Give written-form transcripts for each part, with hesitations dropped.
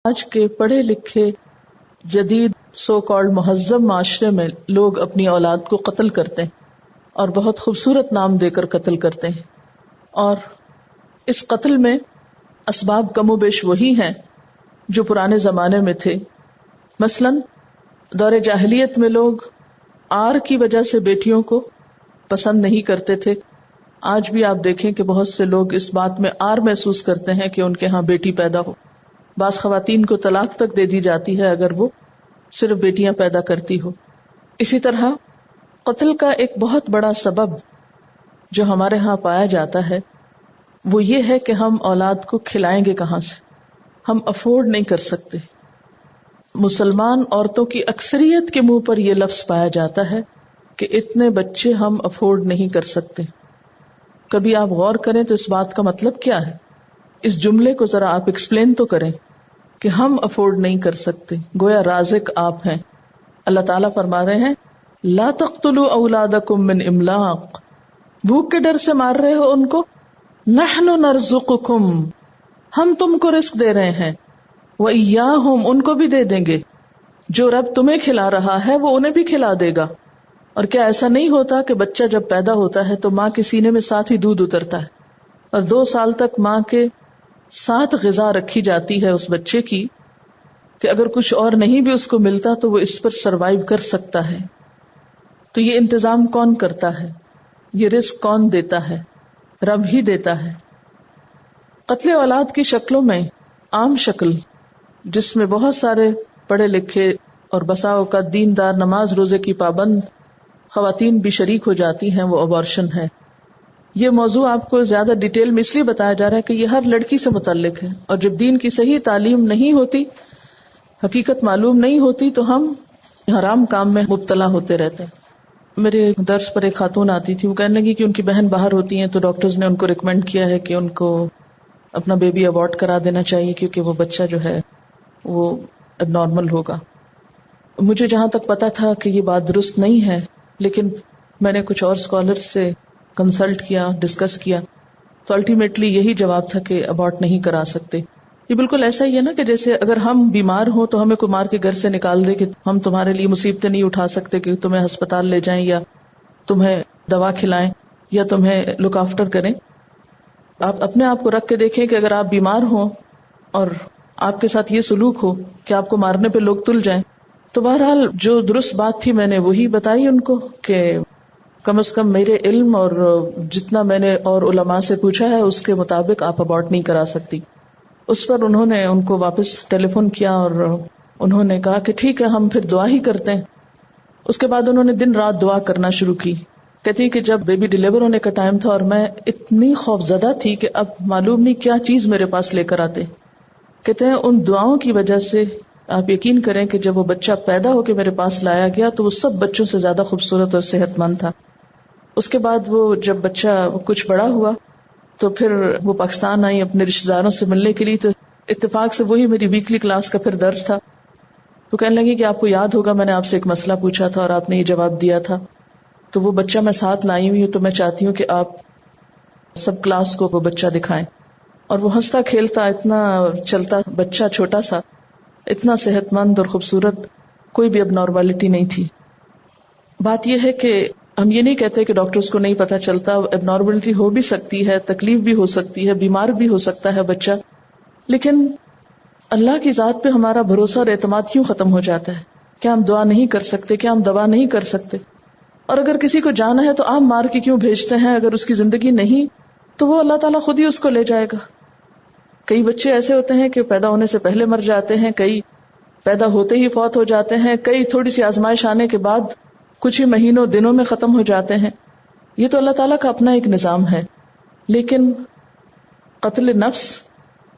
آج کے پڑھے لکھے جدید سو کالڈ مہذب معاشرے میں لوگ اپنی اولاد کو قتل کرتے ہیں اور بہت خوبصورت نام دے کر قتل کرتے ہیں، اور اس قتل میں اسباب کم و بیش وہی ہیں جو پرانے زمانے میں تھے۔ مثلا دور جاہلیت میں لوگ آر کی وجہ سے بیٹیوں کو پسند نہیں کرتے تھے۔ آج بھی آپ دیکھیں کہ بہت سے لوگ اس بات میں آر محسوس کرتے ہیں کہ ان کے ہاں بیٹی پیدا ہو۔ بعض خواتین کو طلاق تک دے دی جاتی ہے اگر وہ صرف بیٹیاں پیدا کرتی ہو۔ اسی طرح قتل کا ایک بہت بڑا سبب جو ہمارے ہاں پایا جاتا ہے وہ یہ ہے کہ ہم اولاد کو کھلائیں گے کہاں سے، ہم افورڈ نہیں کر سکتے۔ مسلمان عورتوں کی اکثریت کے منہ پر یہ لفظ پایا جاتا ہے کہ اتنے بچے ہم افورڈ نہیں کر سکتے۔ کبھی آپ غور کریں تو اس بات کا مطلب کیا ہے؟ اس جملے کو ذرا آپ ایکسپلین تو کریں کہ ہم افورڈ نہیں کر سکتے، گویا رازق آپ ہیں۔ اللہ تعالیٰ فرما رہے ہیں لا تقتلوا اولادکم من املاق، بھوک کے ڈر سے مار رہے ہو ان کو، نحن نرزقکم، ہم تم کو رزق دے رہے ہیں، وإیاہم، ان کو بھی دے دیں گے، جو رب تمہیں کھلا رہا ہے وہ انہیں بھی کھلا دے گا۔ اور کیا ایسا نہیں ہوتا کہ بچہ جب پیدا ہوتا ہے تو ماں کے سینے میں ساتھ ہی دودھ اترتا ہے اور 2 سال تک ماں کے ساتھ غذا رکھی جاتی ہے اس بچے کی کہ اگر کچھ اور نہیں بھی اس کو ملتا تو وہ اس پر سروائیو کر سکتا ہے۔ تو یہ انتظام کون کرتا ہے؟ یہ رزق کون دیتا ہے؟ رب ہی دیتا ہے۔ قتل اولاد کی شکلوں میں عام شکل جس میں بہت سارے پڑھے لکھے اور بسا اوقات دیندار نماز روزے کی پابند خواتین بھی شریک ہو جاتی ہیں وہ ابارشن ہے۔ یہ موضوع آپ کو زیادہ ڈیٹیل میں اس لیے بتایا جا رہا ہے کہ یہ ہر لڑکی سے متعلق ہے، اور جب دین کی صحیح تعلیم نہیں ہوتی، حقیقت معلوم نہیں ہوتی تو ہم حرام کام میں مبتلا ہوتے رہتے ہیں۔ میرے درس پر ایک خاتون آتی تھی، وہ کہنے لگی کہ ان کی بہن باہر ہوتی ہیں تو ڈاکٹرز نے ان کو ریکمینڈ کیا ہے کہ ان کو اپنا بیبی ابورٹ کرا دینا چاہیے کیونکہ وہ بچہ جو ہے وہ اب نارمل ہوگا۔ مجھے جہاں تک پتا تھا کہ یہ بات درست نہیں ہے، لیکن میں نے کچھ اور اسکالرز سے کنسلٹ کیا، ڈسکس کیا، تو الٹیمیٹلی یہی جواب تھا کہ ابورٹ نہیں کرا سکتے۔ یہ بالکل ایسا ہی ہے نا کہ جیسے اگر ہم بیمار ہوں تو ہمیں کوئی مار کے گھر سے نکال دے کہ ہم تمہارے لیے مصیبتیں نہیں اٹھا سکتے کہ تمہیں ہسپتال لے جائیں یا تمہیں دوا کھلائیں یا تمہیں لک آفٹر کریں۔ آپ اپنے آپ کو رکھ کے دیکھیں کہ اگر آپ بیمار ہوں اور آپ کے ساتھ یہ سلوک ہو کہ آپ کو مارنے پہ لوگ تل جائیں، تو بہرحال جو درست بات تھی میں نے وہی بتائی ان کو کہ کم از کم میرے علم اور جتنا میں نے اور علماء سے پوچھا ہے اس کے مطابق آپ ابورٹ نہیں کرا سکتی۔ اس پر انہوں نے ان کو واپس ٹیلی فون کیا اور انہوں نے کہا کہ ٹھیک ہے ہم پھر دعا ہی کرتے ہیں۔ اس کے بعد انہوں نے دن رات دعا کرنا شروع کی۔ کہتی کہ جب بیبی ڈیلیور ہونے کا ٹائم تھا اور میں اتنی خوف زدہ تھی کہ اب معلوم نہیں کیا چیز میرے پاس لے کر آتے۔ کہتے ہیں ان دعاؤں کی وجہ سے آپ یقین کریں کہ جب وہ بچہ پیدا ہو کے میرے پاس لایا گیا تو وہ سب بچوں سے زیادہ خوبصورت اور صحت مند تھا۔ اس کے بعد وہ جب بچہ کچھ بڑا ہوا تو پھر وہ پاکستان آئی اپنے رشتہ داروں سے ملنے کے لیے، تو اتفاق سے وہی میری ویکلی کلاس کا پھر درس تھا۔ تو کہنے لگی کہ آپ کو یاد ہوگا میں نے آپ سے ایک مسئلہ پوچھا تھا اور آپ نے یہ جواب دیا تھا، تو وہ بچہ میں ساتھ لائی ہوئی ہوں، تو میں چاہتی ہوں کہ آپ سب کلاس کو وہ بچہ دکھائیں۔ اور وہ ہنستا کھیلتا اتنا چلتا بچہ چھوٹا سا، اتنا صحت مند اور خوبصورت، کوئی بھی اب نارملٹی نہیں تھی۔ بات یہ ہے کہ ہم یہ نہیں کہتے کہ ڈاکٹرز کو نہیں پتہ چلتا، اب نارملٹی ہو بھی سکتی ہے، تکلیف بھی ہو سکتی ہے، بیمار بھی ہو سکتا ہے بچہ، لیکن اللہ کی ذات پہ ہمارا بھروسہ اور اعتماد کیوں ختم ہو جاتا ہے؟ کیا ہم دعا نہیں کر سکتے؟ کیا ہم دوا نہیں کر سکتے؟ اور اگر کسی کو جانا ہے تو آپ مار کے کیوں بھیجتے ہیں؟ اگر اس کی زندگی نہیں تو وہ اللہ تعالیٰ خود ہی اس کو لے جائے گا۔ کئی بچے ایسے ہوتے ہیں کہ پیدا ہونے سے پہلے مر جاتے ہیں، کئی پیدا ہوتے ہی فوت ہو جاتے ہیں، کئی تھوڑی سی آزمائش آنے کے بعد کچھ ہی مہینوں دنوں میں ختم ہو جاتے ہیں۔ یہ تو اللہ تعالیٰ کا اپنا ایک نظام ہے، لیکن قتل نفس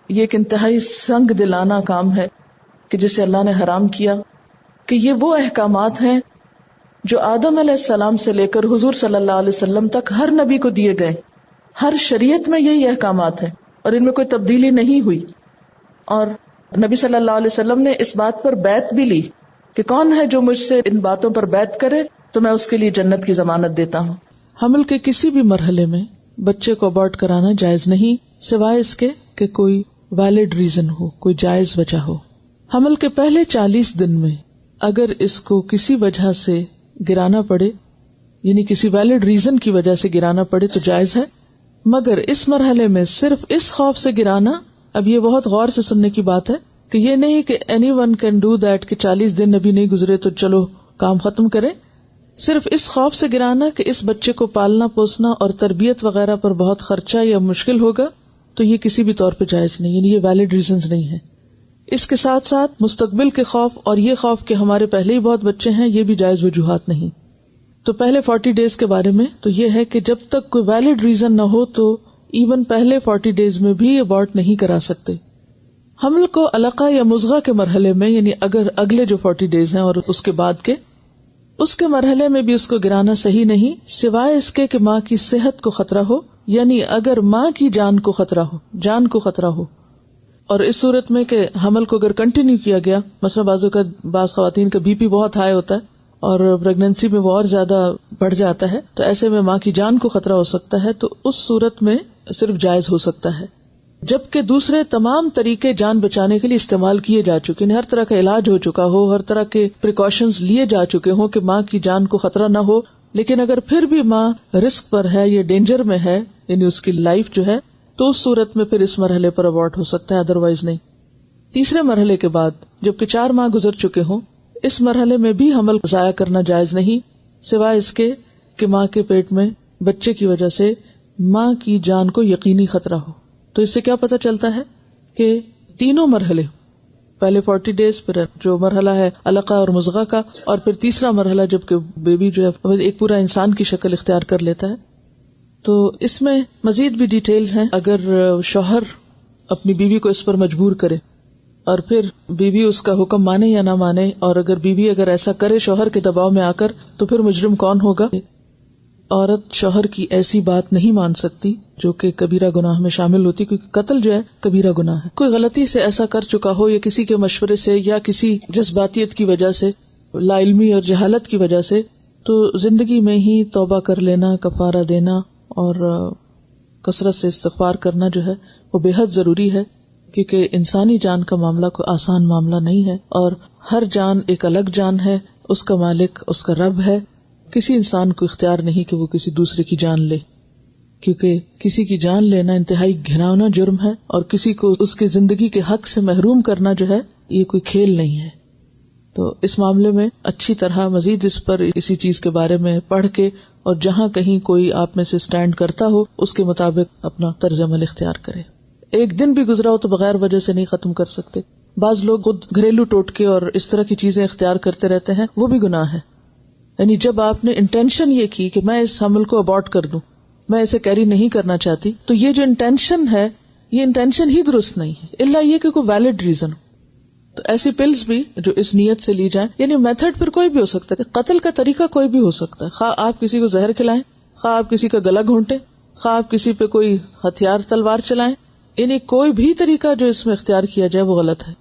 یہ ایک انتہائی سنگ دلانہ کام ہے کہ جسے اللہ نے حرام کیا، کہ یہ وہ احکامات ہیں جو آدم علیہ السلام سے لے کر حضور صلی اللہ علیہ وسلم تک ہر نبی کو دیے گئے، ہر شریعت میں یہی احکامات ہیں اور ان میں کوئی تبدیلی نہیں ہوئی۔ اور نبی صلی اللہ علیہ وسلم نے اس بات پر بیعت بھی لی کہ کون ہے جو مجھ سے ان باتوں پر بیعت کرے تو میں اس کے لیے جنت کی ضمانت دیتا ہوں۔ حمل کے کسی بھی مرحلے میں بچے کو ابورٹ کرانا جائز نہیں، سوائے اس کے کہ کوئی ویلڈ ریزن ہو، کوئی جائز وجہ ہو۔ حمل کے پہلے 40 دن میں اگر اس کو کسی وجہ سے گرانا پڑے، یعنی کسی ویلڈ ریزن کی وجہ سے گرانا پڑے تو جائز ہے، مگر اس مرحلے میں صرف اس خوف سے گرانا، اب یہ بہت غور سے سننے کی بات ہے کہ یہ نہیں کہ any one can do that کہ 40 دن ابھی نہیں گزرے تو چلو کام ختم کریں. صرف اس خوف سے گرانا کہ اس بچے کو پالنا پوسنا اور تربیت وغیرہ پر بہت خرچہ یا مشکل ہوگا، تو یہ کسی بھی طور پہ جائز نہیں، یعنی یہ ویلڈ ریزنز نہیں ہے. اس کے ساتھ ساتھ مستقبل کے خوف اور یہ خوف کہ ہمارے پہلے ہی بہت بچے ہیں، یہ بھی جائز وجوہات نہیں. تو پہلے 40 ڈیز کے بارے میں تو یہ ہے کہ جب تک کوئی ویلڈ ریزن نہ ہو تو ایون پہلے 40 ڈیز میں بھی ابارٹ نہیں کرا سکتے. حمل کو علقہ یا مضغہ کے مرحلے میں، یعنی اگر اگلے جو 40 ڈیز ہیں اور اس کے بعد کے، اس کے مرحلے میں بھی اس کو گرانا صحیح نہیں، سوائے اس کے کہ ماں کی صحت کو خطرہ ہو، یعنی اگر ماں کی جان کو خطرہ ہو، جان کو خطرہ ہو. اور اس صورت میں کہ حمل کو اگر کنٹینیو کیا گیا، مثلا بعض خواتین کا بی پی بہت ہائی ہوتا ہے اور پریگنینسی میں وہ اور زیادہ بڑھ جاتا ہے، تو ایسے میں ماں کی جان کو خطرہ ہو سکتا ہے، تو اس صورت میں صرف جائز ہو سکتا ہے. جبکہ دوسرے تمام طریقے جان بچانے کے لیے استعمال کیے جا چکے ہیں، ہر طرح کا علاج ہو چکا ہو، ہر طرح کے پریکاشنز لیے جا چکے ہوں کہ ماں کی جان کو خطرہ نہ ہو، لیکن اگر پھر بھی ماں رسک پر ہے یا ڈینجر میں ہے، یعنی اس کی لائف جو ہے، تو اس صورت میں پھر اس مرحلے پر ابارٹ ہو سکتا ہے، ادروائز نہیں. تیسرے مرحلے کے بعد جبکہ 4 ماہ گزر چکے ہوں، اس مرحلے میں بھی حمل ضائع کرنا جائز نہیں، سوائے اس کے کہ ماں کے پیٹ میں بچے کی وجہ سے ماں کی جان کو یقینی خطرہ ہو. تو اس سے کیا پتہ چلتا ہے کہ تینوں مرحلے، پہلے 40 ڈیز، پھر جو مرحلہ ہے علقہ اور مضغہ کا، اور پھر تیسرا مرحلہ جبکہ بیبی جو ہے ایک پورا انسان کی شکل اختیار کر لیتا ہے. تو اس میں مزید بھی ڈیٹیلز ہیں. اگر شوہر اپنی بیوی کو اس پر مجبور کرے اور پھر بیوی اس کا حکم مانے یا نہ مانے، اور اگر بیوی اگر ایسا کرے شوہر کے دباؤ میں آ کر، تو پھر مجرم کون ہوگا؟ عورت شوہر کی ایسی بات نہیں مان سکتی جو کہ کبیرہ گناہ میں شامل ہوتی، کیونکہ قتل جو ہے کبیرہ گناہ ہے. کوئی غلطی سے ایسا کر چکا ہو یا کسی کے مشورے سے یا کسی جذباتیت کی وجہ سے، لا علمی اور جہالت کی وجہ سے، تو زندگی میں ہی توبہ کر لینا، کفارہ دینا اور کثرت سے استغفار کرنا جو ہے وہ بے حد ضروری ہے، کیونکہ انسانی جان کا معاملہ کوئی آسان معاملہ نہیں ہے، اور ہر جان ایک الگ جان ہے، اس کا مالک اس کا رب ہے. کسی انسان کو اختیار نہیں کہ وہ کسی دوسرے کی جان لے، کیونکہ کسی کی جان لینا انتہائی گھناؤنا جرم ہے، اور کسی کو اس کے زندگی کے حق سے محروم کرنا جو ہے یہ کوئی کھیل نہیں ہے. تو اس معاملے میں اچھی طرح مزید اس پر اسی چیز کے بارے میں پڑھ کے، اور جہاں کہیں کوئی آپ میں سے سٹینڈ کرتا ہو اس کے مطابق اپنا طرز عمل اختیار کرے. ایک دن بھی گزرا ہو تو بغیر وجہ سے نہیں ختم کر سکتے. بعض لوگ خود گھریلو ٹوٹکے اور اس طرح کی چیزیں اختیار کرتے رہتے ہیں، وہ بھی گناہ ہے. یعنی جب آپ نے انٹینشن یہ کی کہ میں اس حمل کو ابارٹ کر دوں، میں اسے کیری نہیں کرنا چاہتی، تو یہ جو انٹینشن ہے یہ انٹینشن ہی درست نہیں ہے، الا یہ کہ کوئی ویلڈ ریزن. تو ایسی پلز بھی جو اس نیت سے لی جائیں، یعنی میتھڈ پھر کوئی بھی ہو سکتا ہے، قتل کا طریقہ کوئی بھی ہو سکتا ہے، خواہ آپ کسی کو زہر کھلائیں، خواہ آپ کسی کا گلا گھونٹیں، خواہ آپ کسی پہ کوئی ہتھیار تلوار چلائیں، یعنی کوئی بھی طریقہ جو اس میں اختیار کیا جائے وہ غلط ہے.